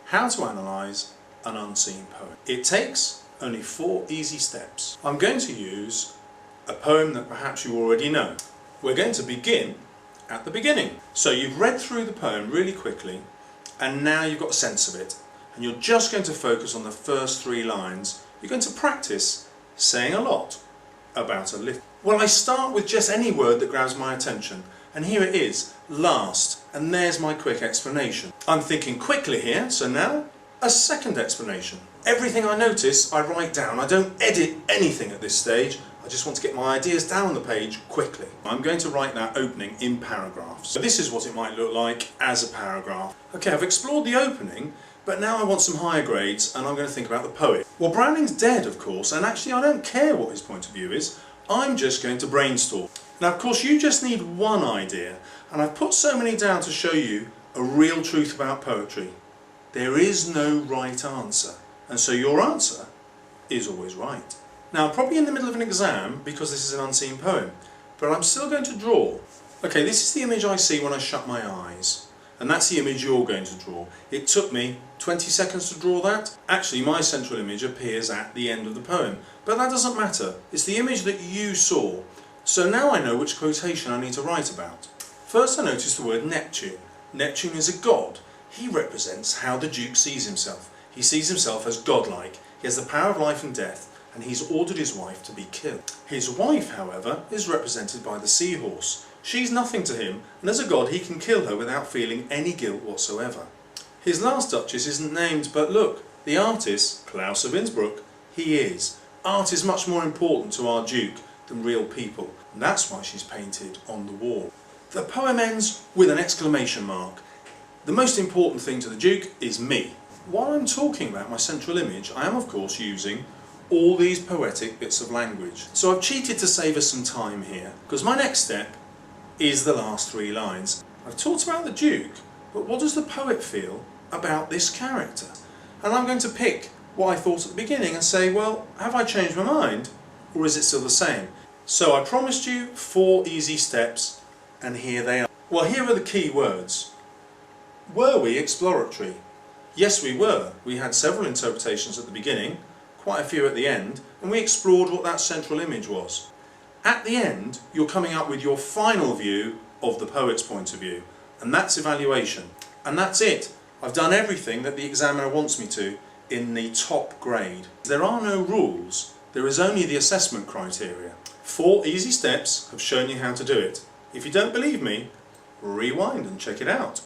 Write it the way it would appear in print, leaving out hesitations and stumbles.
how to analyse an unseen poem. It takes only 4 easy steps. I'm going to use a poem that perhaps you already know. We're going to begin at the beginning. So you've read through the poem really quickly and now you've got a sense of it, and you're just going to focus on the first 3 lines. You're going to practice saying a lot about a little. Well, I start with just any word that grabs my attention, and here it is, last, and there's my quick explanation. I'm thinking quickly here, so now a second explanation. Everything I notice I write down. I don't edit anything at this stage. I just want to get my ideas down on the page quickly. I'm going to write that opening in paragraphs. So this is what it might look like as a paragraph. Okay, I've explored the opening, but now I want some higher grades and I'm going to think about the poet. Well, Browning's dead, of course, and actually I don't care what his point of view is. I'm just going to brainstorm. Now, of course, you just need one idea, and I've put so many down to show you a real truth about poetry. There is no right answer, and so your answer is always right. Now, I'm probably in the middle of an exam because this is an unseen poem, but I'm still going to draw. Okay, this is the image I see when I shut my eyes, and that's the image you're going to draw. It took me 20 seconds to draw that. Actually, my central image appears at the end of the poem, but that doesn't matter. It's the image that you saw. So now I know which quotation I need to write about. First, I noticed the word Neptune. Neptune is a god. He represents how the Duke sees himself. He sees himself as godlike. He has the power of life and death, and he's ordered his wife to be killed. His wife, however, is represented by the seahorse. She's nothing to him, and as a god he can kill her without feeling any guilt whatsoever. His last duchess isn't named, but look, the artist, Klaus of Innsbruck, he is. Art is much more important to our Duke than real people, and that's why she's painted on the wall. The poem ends with an exclamation mark. The most important thing to the Duke is me. While I'm talking about my central image, I am of course using all these poetic bits of language. So I've cheated to save us some time here, because my next step is the last 3 lines. I've talked about the Duke, but what does the poet feel about this character? And I'm going to pick what I thought at the beginning and say, well, have I changed my mind, or is it still the same? So I promised you 4 easy steps, and here they are. Well, here are the key words. Were we exploratory? Yes, we were. We had several interpretations at the beginning, quite a few at the end, and we explored what that central image was. At the end, you're coming up with your final view of the poet's point of view, and that's evaluation. And that's it. I've done everything that the examiner wants me to in the top grade. There are no rules, there is only the assessment criteria. 4 easy steps have shown you how to do it. If you don't believe me, rewind and check it out.